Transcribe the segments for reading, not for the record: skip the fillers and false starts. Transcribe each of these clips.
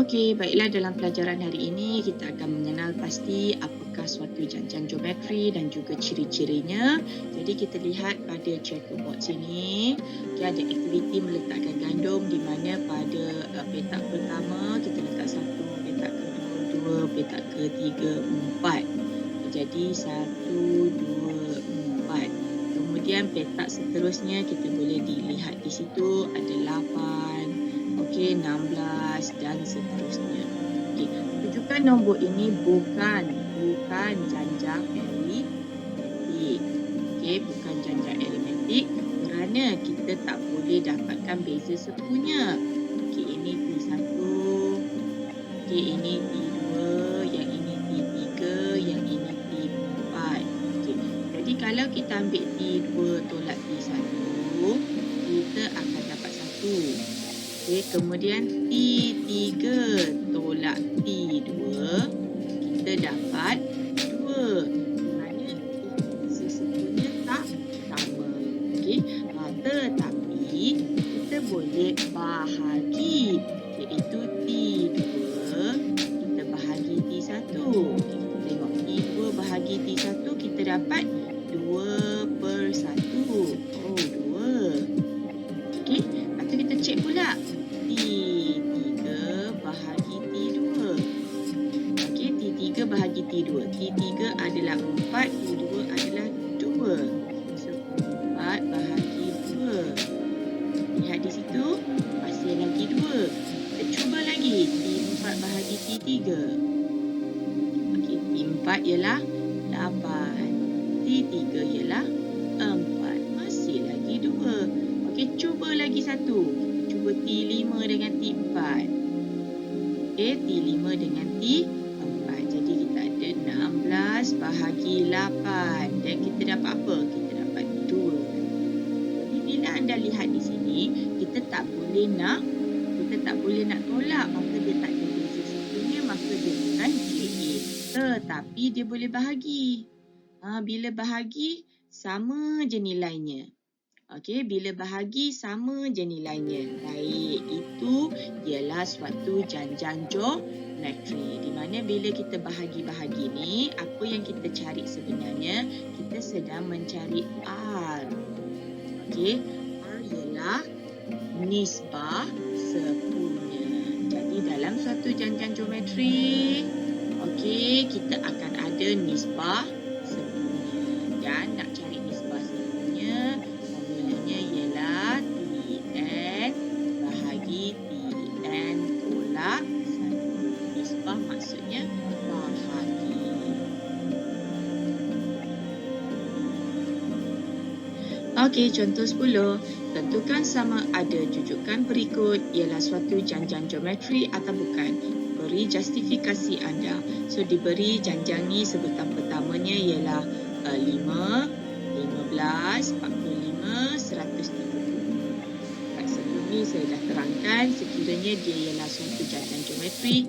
Okey, baiklah dalam pelajaran hari ini kita akan mengenal pasti apakah suatu janjang geometri dan juga ciri-cirinya. Jadi kita lihat pada checkerboard sini, okey, ada aktiviti meletakkan gandum di mana pada petak pertama kita letak 1, petak kedua 2, petak ketiga 4. Jadi 1, 2, 4. Kemudian petak seterusnya kita boleh dilihat di situ ada 8, okey 16 dan seterusnya. Okey, rujukan nombor ini bukan janjang aritmetik. Okey, bukan janjang aritmetik kerana kita tak boleh dapatkan beza sekunya. Okey, ini T1, okey ini T2, yang ini T3, yang ini T4. Okey, jadi kalau kita ambil T2 tolak T1, kita akan dapat 1. Okey, kemudian T3 tolak T2, kita dapat 2. Di mana sesungguhnya tak sama. Okey, tetapi kita boleh bahagi, iaitu T2 kita bahagi T1. Okey, kita tengok T2 bahagi T1 kita dapat 2/1. Oh, 2. Okey, lepas tu kita cek pula T3 bahagi T2. Okey, T3 bahagi T2. T3 adalah 4, T2 adalah 2. So, 4 bahagi 2. Lihat di situ, masih lagi 2. Kita cuba lagi, T4 bahagi T3. Okey, T4 ialah 8. T3 ialah 4. Masih lagi 2. Okey, cuba lagi satu. Kita cuba T5 dengan T4. Okey, T5 dengan T4. Jadi kita ada 16 bahagi 8. Dan kita dapat apa? Kita dapat 2. Jadi bila anda lihat di sini, kita tak boleh nak tolak. Maka dia tak ada beza sekunya, maka dia bukan JA. Tetapi dia boleh bahagi. Bila bahagi, sama je nilainya. Okey, bila bahagi sama je nilainya. Baik, itu ialah suatu janjang geometri. Di mana bila kita bahagi-bahagi ni, apa yang kita cari sebenarnya? Kita sedang mencari R. Okey, R ialah nisbah sekunya. Jadi dalam suatu janjang geometri, okey, kita akan ada nisbah sekunya. Dan nak cari nisbah sekunya, formulanya ialah Tn bahagi Tn tolak 1. Nisbah maksudnya bahagi. Okey, contoh 10. Tentukan sama ada jujukan berikut ialah suatu janjang geometri atau bukan. Beri justifikasi anda. So, diberi janjang ni sebutan pertamanya ialah 5, 15, 45, 130. Kat sebelum ni saya dah terangkan sekiranya dia ialah suatu janjang geometri,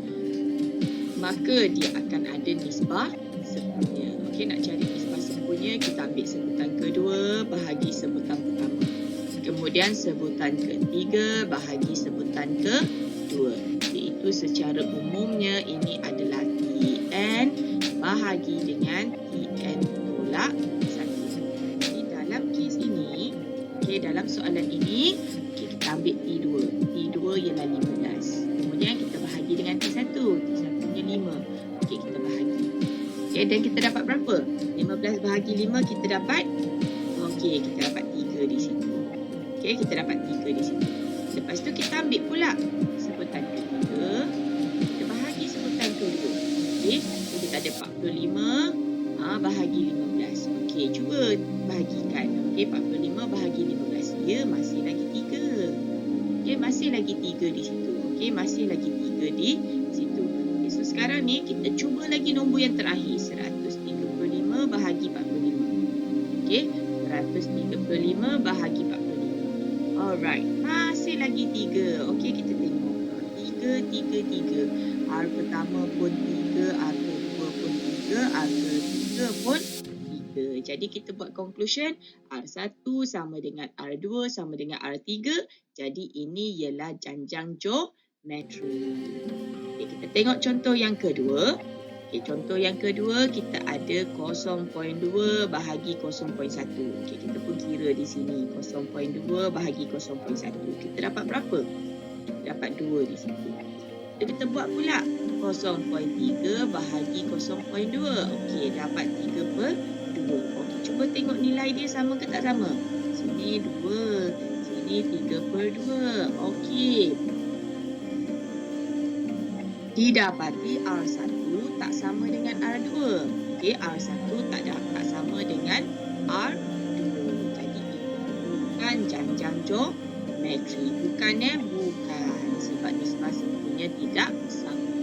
maka dia akan ada nisbah sekunya. Okey, nak cari nisbah sekunya, kita ambil sebutan kedua bahagi sebutan pertama. Kemudian sebutan ketiga bahagi sebutan kedua. Iaitu secara umumnya ini adalah Tn bahagi dengan Tn tolak 1. Jadi dalam kes ini, okey, dalam soalan ini, okey, kita ambil T2. T2 ialah 15. Kemudian kita bahagi dengan T1. T1-nya 5. Okey, kita bahagi. Okey, dan kita dapat berapa? 15 bahagi 5 kita dapat, okey, kita dapat 3 di situ. Okey, kita dapat 3 di situ. Lepas tu kita ambil pula sebutan ketiga, kita bahagi sebutan kedua. Okey, so kita ada 45 bahagi 15. Okey, cuba bahagikan. Okey, 45 bahagi 15. Dia masih lagi 3. Okey, masih lagi 3 di situ. Okey, masih lagi 3 di situ. Okay, so sekarang ni kita cuba lagi nombor yang terakhir, 135 bahagi 45. Okey, 135 bahagi 45. Alright, masih lagi 3. Okey, kita tengok. 3. R pertama pun 3, R kedua pun 3, R ketiga pun 3. Jadi kita buat conclusion, R1 sama dengan R2 sama dengan R3. Jadi ini ialah janjang geometri. metri. Okay, kita tengok contoh yang kedua. Okay, contoh yang kedua kita ada 0.2 bahagi 0.1. Okay, kita pun kira di sini 0.2 bahagi 0.1. Kita dapat berapa? Kita dapat 2 di situ. Kita buat pula 0.3 bahagi 0.2. Okey, dapat 3/2. Okey, cuba tengok nilai dia sama ke tak sama? Sini 2, sini 3/2. Okey. Didapati R1 tak sama dengan R2. Okey, R1 tak sama dengan R2. Jadi bukan janjang geometri. Bukan sebab nisbah sempurna tidak sama.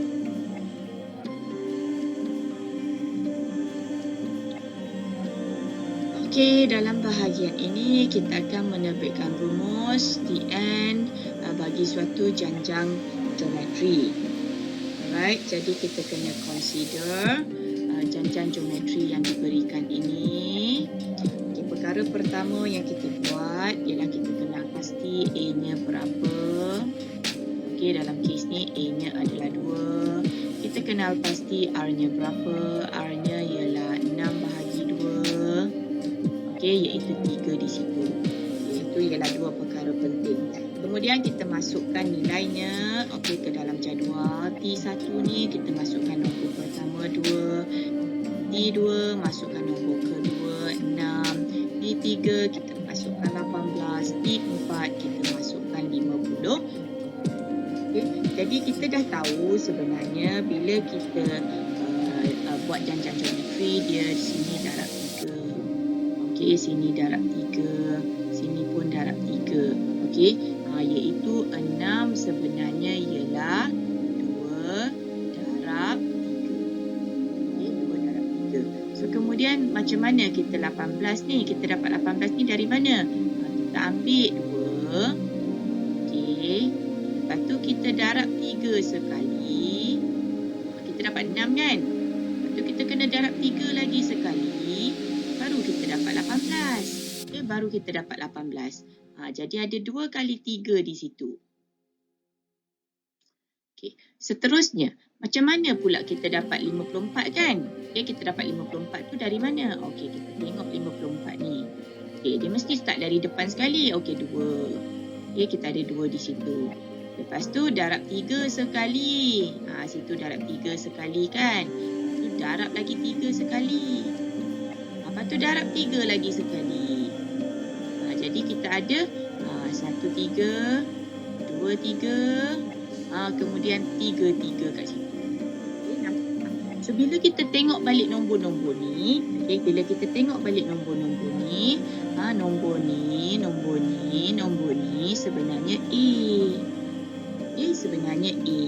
Okey, dalam bahagian ini kita akan menerbitkan rumus Tn bagi suatu janjang geometri. Alright, jadi kita kena consider janjang geometri yang diberikan ini. Okay, perkara pertama yang kita buat ialah kita kena pasti A-nya berapa. Okey, dalam kes ni A-nya adalah 2. Kita kenal pasti R-nya berapa. R-nya ialah 6 bahagi 2. Okey, iaitu 3 di situ. Itu ialah dua perkara penting. Kemudian kita masukkan nilainya ke dalam jadual. T1 ni kita masukkan nombor pertama 2. T2 masukkan nombor kedua 6. T3 kita masukkan 18. T4 kita masukkan 50. Okay. Jadi kita dah tahu sebenarnya bila kita buat janjang geometri, dia di sini darab 3. Okey, sini darab 3, sini pun darab 3. Okey, iaitu 6 sebenarnya ialah 2 darab 3. Okey, 2 darab 3. So kemudian macam mana kita 18 ni? Kita dapat 18 ni dari mana? Kita ambil 2. Okey. Lepas tu kita darab 3 sekali. Kita dapat 6 kan? Lepas tu kita kena darab 3 lagi sekali. Baru kita dapat 18. Okay, baru kita dapat 18. Jadi ada 2 kali 3 di situ. Okay. Seterusnya, macam mana pula kita dapat 54 kan? Okay, kita dapat 54 tu dari mana? Okey, kita tengok 54 ni. Okay, dia mesti start dari depan sekali. Okey, 2. Okay, kita ada 2 di situ. Lepas tu darab 3 sekali. Situ darab 3 sekali kan. Lepas tu darab lagi 3 sekali. Lepas tu darab 3 lagi sekali. Jadi kita ada 1, 3, 2, 3. Kemudian 3, 3 kat situ. Okay, so bila kita tengok balik nombor-nombor ni. Okay, bila kita tengok balik nombor-nombor ni. Nombor ni, nombor ni, nombor ni sebenarnya A. Okay, sebenarnya A.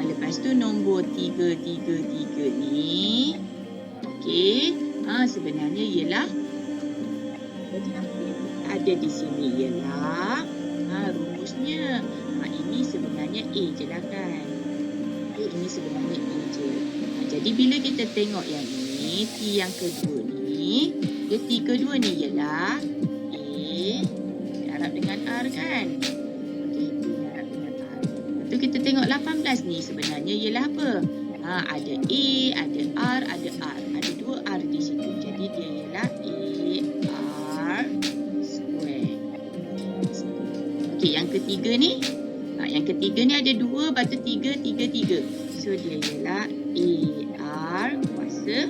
Lepas tu nombor 3, 3, 3 ni. Okey. Sebenarnya ialah. Jadi apa yang kita ada di sini ialah. Rumusnya. Ini sebenarnya A je lah kan. Okay, ini sebenarnya A je. Jadi bila kita tengok yang ni. T yang kedua ni. T kedua ni ialah. A. Darab dengan R kan. Kita tengok 18 ni sebenarnya ialah apa? Ada A, ada R, ada R. Ada 2 R di situ. Jadi dia ialah AR square. Okey, yang ketiga ni. Yang ketiga ni ada 2, lepas tu 3, 3, 3. So dia ialah AR kuasa.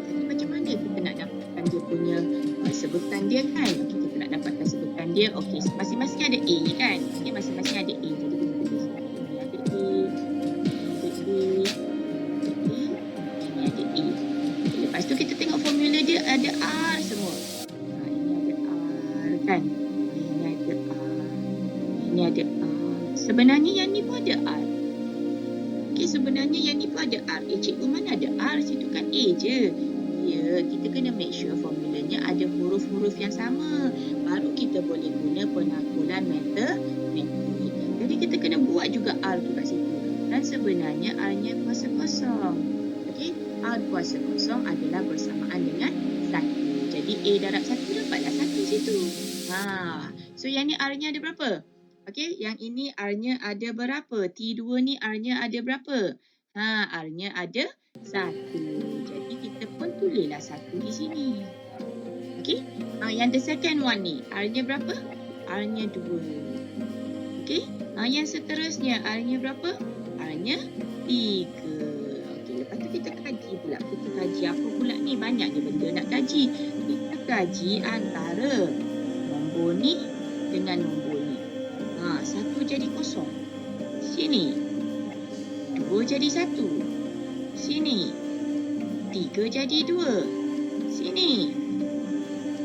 Jadi macam mana kita nak dapatkan dia punya sebutan dia kan? Okey, kita nak dapatkan sebutan dia. Okey, masing-masing ada A kan? Okey, masing-masing ada A. Jadi kita tulis ini ada A, ini ada A. Lepas tu kita tengok formula dia ada R semua. Ini ada R kan? Ini ada R. Ini ada R. Sebenarnya yang ni pun ada R. Okey, sebenarnya yang ni pun ada R. Cikgu mana ada R? Situ kan A je. Ya, kita kena make sure formulanya ada huruf-huruf yang sama. Baru kita boleh guna penanggulan matematik. Jadi kita kena buat juga R tu kat situ. Dan sebenarnya R-nya kuasa kosong. Okey, R kuasa kosong adalah bersamaan dengan 1. Jadi A darab 1 dapatlah 1 situ. So yang ni R-nya ada berapa? Okey, yang ini R-nya ada berapa? T2 ni R-nya ada berapa? R-nya ada 1. Jadi kita pun tulislah 1 di sini. Okey, yang the second one ni, R-nya berapa? R-nya 2. Okey, yang seterusnya R-nya berapa? R-nya 3. Okey, lepas tu kita kaji pula. Kita kaji apa pula ni? Banyaknya benda nak kaji. Kita kaji antara nombor ni dengan nombor ni. 1 jadi kosong. Sini. 2 jadi 1. Sini. 3 jadi 2. Sini.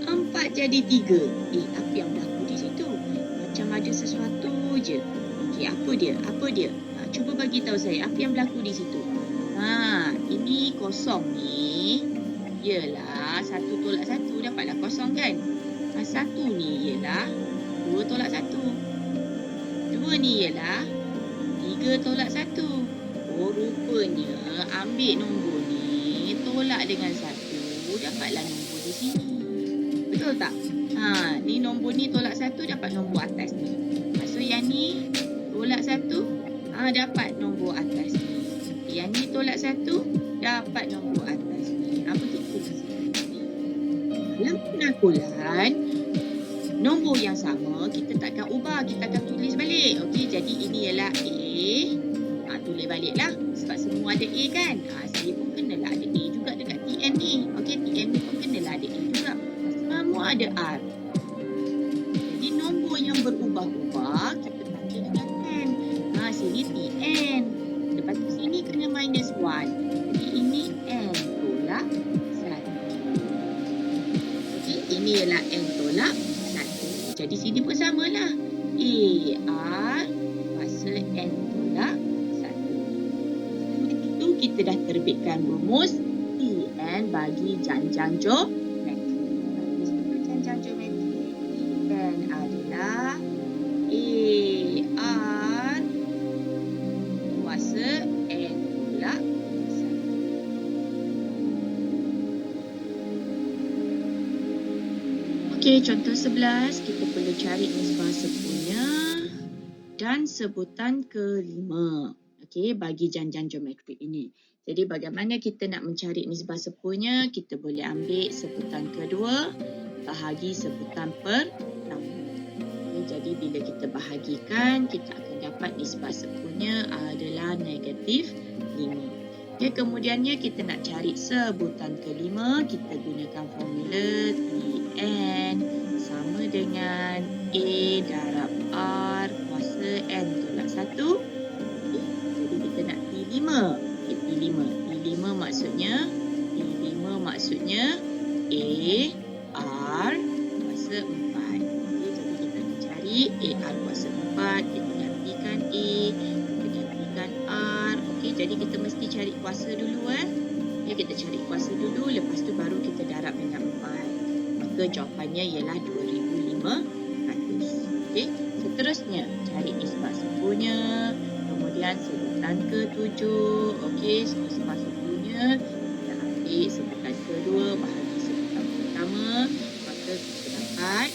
4 jadi 3. Apa yang berlaku di situ? Macam ada sesuatu je. Okey, apa dia? Apa dia? Cuba bagi tahu saya apa yang berlaku di situ. Ini kosong ni. Yalah, 1 tolak 1 dapatlah kosong kan? 1 ni ialah 2 tolak 1. 2 ni ialah 3 tolak 1. Rupanya ambil nombor ni tolak dengan 1 dapatlah nombor di sini. Betul tak? Ni nombor ni tolak 1 dapat nombor atas ni. Maksud yang ni tolak 1 dapat nombor atas ni. Yang ni tolak 1 dapat nombor atas ni. Begitu di sini. Dalam penangkulan nombor yang sama kita takkan ubah, kita akan tulis balik. Okey, jadi ini ialah A. Tulis baliklah sebab semua ada A kan. Saya pun kenalah ada A juga dekat TN ni. Okey, TN ni pun kenalah ada A juga. Semua ada R. Jadi nombor yang berubah-ubah kita tanda dengan N. Sini TN. Lepas tu sini kena minus 1. Jadi ini N tolak 1. Okey, ini ialah N tolak 1. Jadi sini pun samalah. R kuasa N tolak 1. Itu kita dah terbitkan rumus TN bagi janjang geometrik. Janjang geometrik TN adalah R kuasa N tolak 1. Okey, contoh 11 kita perlu cari nisbah sepunya dan sebutan kelima. Okey, bagi janjang geometrik ini. Jadi bagaimana kita nak mencari nisbah sepunya? Kita boleh ambil sebutan kedua bahagi sebutan pertama. Okay, jadi bila kita bahagikan, kita akan dapat nisbah sepunya adalah negatif 5. Okay, kemudiannya kita nak cari sebutan kelima, kita gunakan formula TN sama dengan A darab R kuasa N tolak 1. Okay, jadi kita nak T5. Okay, T5 maksudnya A R kuasa 4. Okay, jadi kita akan cari A R kuasa 4. Kita gantikan A, kita gantikan R. Okay, jadi kita mesti cari kuasa dulu. Okay, kita cari kuasa dulu, lepas tu baru kita darab dengan 4. Maka jawapannya ialah 2500. Okay, seterusnya cari nisbah sepunya. Kemudian sebutan ke-7. Okey, nisbah sepunya kita ambil sebutan kedua bahagi sebutan pertama. Maka kita dapat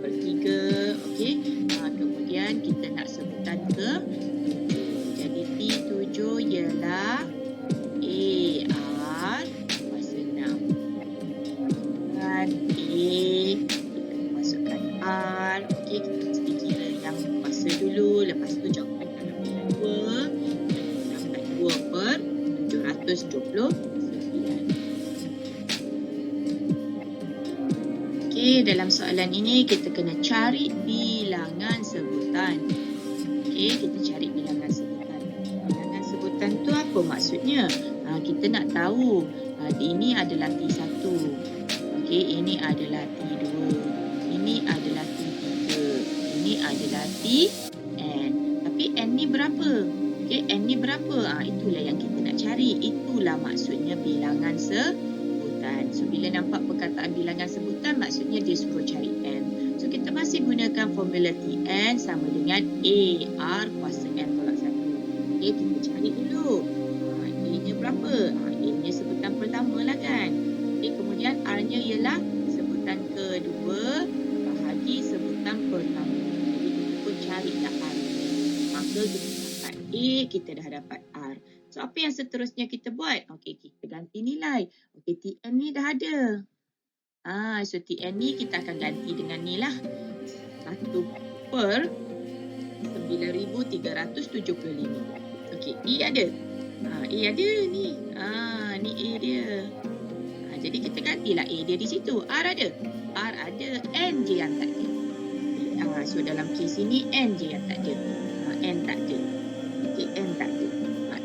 1/3. Okey, kemudian kita nak sebutan ke-7. Jadi T7 ialah AR kuasa 6. Dan A kita masukkan R. Okey, kita mesti kira yang kuasa dulu. Lepas tu jawapan dalam dengan 2. Dapat 2/729. Okey, dalam soalan ini kita kena cari bilangan sebutan. Okey, kita cari bilangan sebutan. Bilangan sebutan tu apa maksudnya? Kita nak tahu ini adalah T1. Okey, ini adalah T2. Ini adalah T3. Ini adalah Tn. Tapi N ni berapa? Okey, N ni berapa? Itulah yang kita nak cari. Itulah maksudnya bilangan sebutan. So, bila nampak perkataan bilangan sebutan, maksudnya dia suruh cari N. So, kita masih gunakan formula Tn sama dengan AR kuasa N tolak 1. Okey, kita cari dulu. A-nya berapa? A-nya sebutan pertama lah kan. Okey, kemudian R-nya ialah sebutan kedua bahagi sebutan pertama. Jadi, kita pun cari Maka kita dapat A, kita dah dapat R. So, apa yang seterusnya kita buat? Okey, kita ganti nilai. Okey, TN ni dah ada. So TN ni kita akan ganti dengan ni lah. 1/9375. Okey, E ada. A ada ni. Ni A dia. Jadi kita gantilah A dia di situ. R ada. R ada. N je yang tak ada. So dalam kes ini N je yang tak ada. N tak ada. Okey, N tak ada.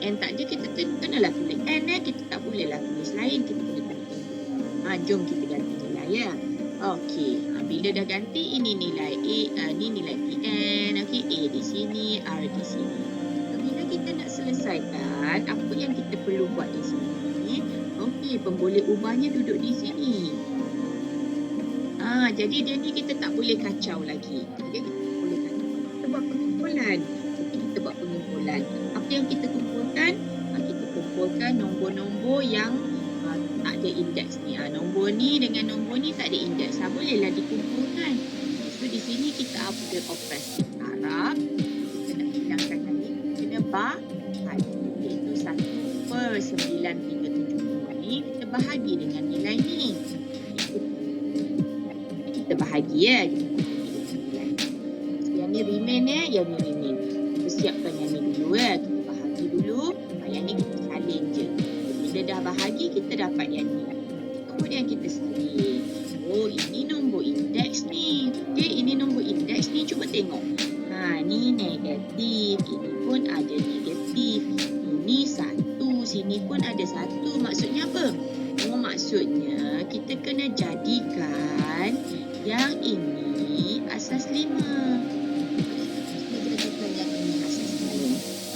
N tak ada, kita kenalah tulis N. Kita tak bolehlah tulis lain. Kita kena tulis N. Jom kita ganti nilai ya. Okey, bila dah ganti ini nilai A, ni nilai TN. Okey, A di sini, R di sini. So, bila kita nak selesaikan, apa yang kita perlu buat di sini? Okey, pemboleh ubahnya duduk di sini. Jadi dia ni kita tak boleh kacau lagi. Okay, kita tak boleh kacau. Kita buat pengumpulan. Okay, kita buat pengumpulan. Apa yang kita kumpulkan? Kita kumpulkan nombor-nombor yang tak ada indeks ni. Nombor ni dengan nombor ni tak ada indeks. Bolehlah dikumpulkan. So di sini kita update operasi Arab. Kita nak hilangkan yang ni. Kena bahagi. Iaitu 1/9375 ni kita bahagi dengan nilai ni. Kita bahagi ya. So, yang ni remain ya. Yang ni remain. Kita siapkan yang ni dulu ya. Kita bahagi dulu. Yang ni kita salin je. Bila dah bahagi, kita dapat yang ni. Kemudian kita salin. Ini nombor indeks ni. Okey, ini nombor indeks ni. Cuba tengok. Ni negatif. Ini pun ada negatif. Ini 1. Sini pun ada 1. Maksudnya apa? Maksudnya kita kena jadikan yang ini asas 5. Kita jadikan yang ini asas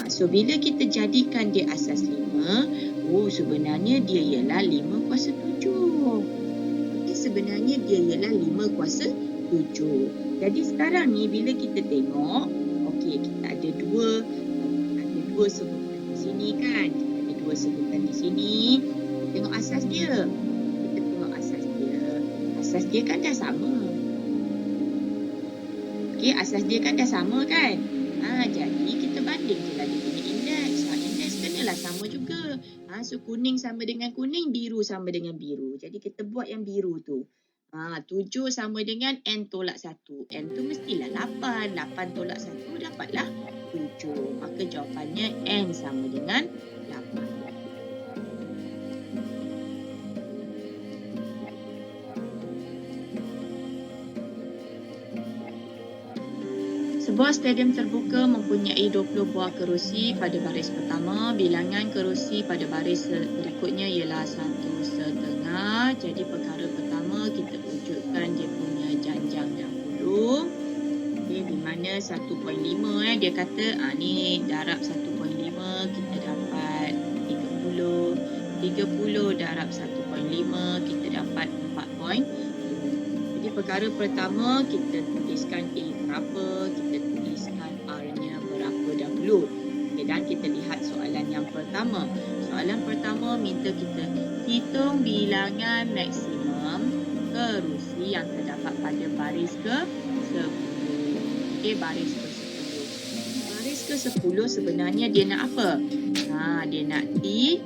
5. So, bila kita jadikan dia asas 5, sebenarnya dia ialah 5 kuasa 7. Okey, sebenarnya dia ialah 5 kuasa 7. Jadi sekarang ni bila kita tengok, okey, kita ada dua sebutan di sini kan. Kita ada dua sebutan di sini. Kita tengok asas dia. Asas dia kan dah sama. Okey, asas dia kan dah sama kan. Jadi kita banding je lah dia punya indeks. Indeks kenalah sama juga. So kuning sama dengan kuning, biru sama dengan biru. Jadi kita buat yang biru tu. 7 sama dengan N tolak 1. N tu mestilah 8. 8 tolak 1 dapatlah 7. Maka jawapannya N sama dengan 8. Sebuah stadium terbuka mempunyai 20 buah kerusi pada baris pertama. Bilangan kerusi pada baris berikutnya ialah 1/2. Jadi perkara pertama kita wujudkan dia punya janjang dahulu. Okay, di mana 1.5 dia kata ni darab 1.5 kita dapat 30. 30 darab 1.5 kita dapat 4. Jadi perkara pertama kita tuliskan A berapa, kita tuliskan R-nya berapa dahulu. Okay, dan kita lihat soalan yang pertama. Soalan pertama minta kita hitung bilangan maksimum kerusi yang terdapat pada baris ke-10. Okay, baris ke-10. Baris ke-10 sebenarnya dia nak apa? Dia nak T10.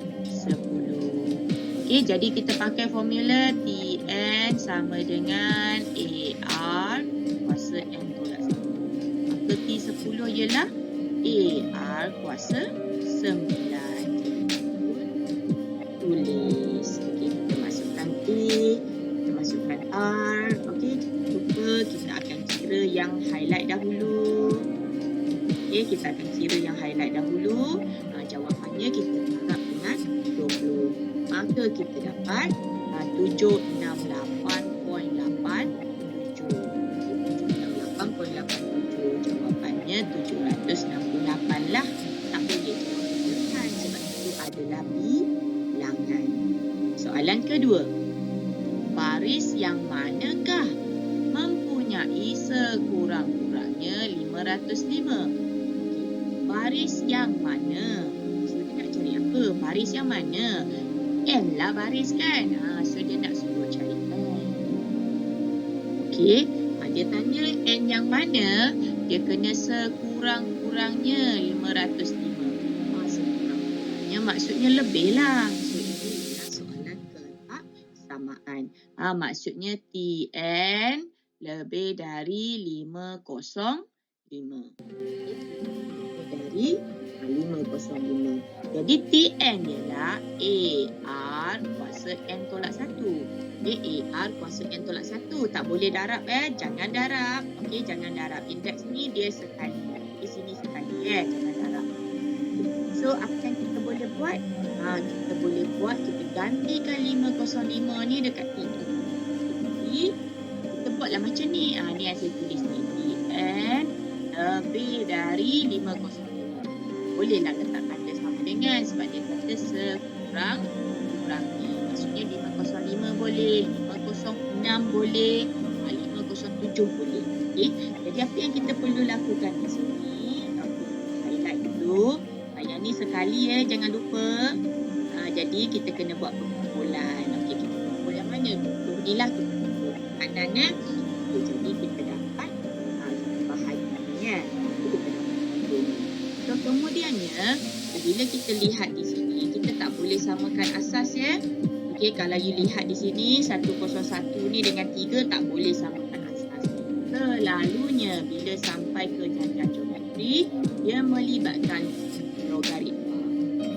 Okay, jadi kita pakai formula Tn sama dengan AR kuasa N tolak 1. Maka T10 ialah AR kuasa 9. Tulis. Okay, kita masukkan A, kita masukkan R. Okay, jangan lupa kita akan kira yang highlight dahulu. Okay, kita akan kira yang highlight dahulu. Jawapannya kita harap dengan 20. Maka kita dapat 768.87. 768.87. Jawapannya 768 lah. Tak boleh jawab pilihan sebab itu adalah bilangan. Soalan kedua. Baris yang manakah mempunyai sekurang-kurangnya 505? Baris yang mana? So, dia nak cari apa? Baris yang mana? N lah baris kan? So, dia nak suruh cari N. Okey. Dia tanya N yang mana? Dia kena sekurang-kurangnya sekurangnya 505. Sekurang-kurangnya maksudnya lebih lah. So, ini ialah soalan kesamaan. Maksudnya TN lebih dari 505. Lebih dari 505. Jadi TN ialah AR kuasa N tolak 1. AR kuasa N tolak 1. Tak boleh darab jangan darab. Okey, jangan darab. Indeks ni dia sekali. Di sini sekali jangan darab. So apa yang kita boleh buat? Kita boleh buat, kita gantikan 505 ni dekat T2. Jadi kita buatlah macam ni. Ni yang saya tulis ni. TN lebih dari 505. Bolehlah letak tanda sama dengan sebab dia kata sekurang-kurangnya. Maksudnya 505 boleh, 506 boleh, 507 boleh. Okay? Jadi apa yang kita perlu lakukan di sini? Highlight dulu. Yang ni sekali jangan lupa. Jadi kita kena buat pengumpulan. Okey, kita kumpul yang mana? 20 ni lah kita kumpul kanan. Jadi kita dapat bahagian ni kita dapat 20. So, kemudiannya bila kita lihat di sini, kita tak boleh samakan asas Okey, kalau you lihat di sini 101 ni dengan 3 tak boleh samakan asas. Selalunya bila sampai ke jangka geometri, dia melibatkan logaritma.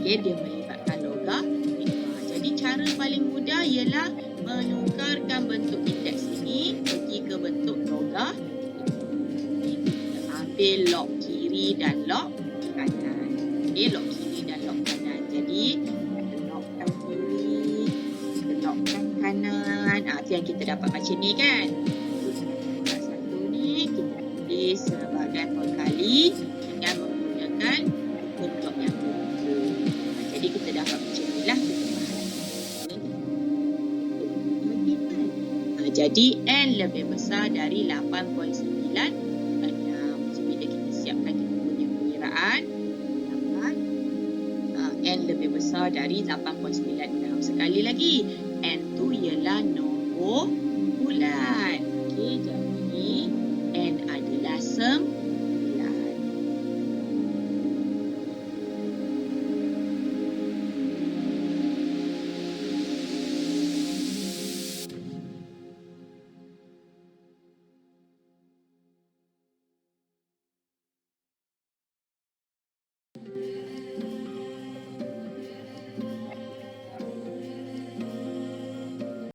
Okey, dia melibatkan logaritma. Jadi cara paling mudah ialah menukarkan bentuk indeks ini pergi ke bentuk logaritma. Kita ambil log kiri dan log kanan. Okey, log kiri dan log kanan. Jadi kita logkan kiri, kita logkan kanan. Itu yang kita dapat macam ni kan. Untuk satu ni kita tulis sebagai perkali dengan menggunakan hukum log yang berbeza. Jadi kita dapat macam ni lah. Jadi N lebih besar dari 8.96. So, bila kita siapkan kita punya pengiraan, dapat N lebih besar dari 8.96. Sekali lagi, N tu ialah nombor bulan. Okey, jadi N adalah 9.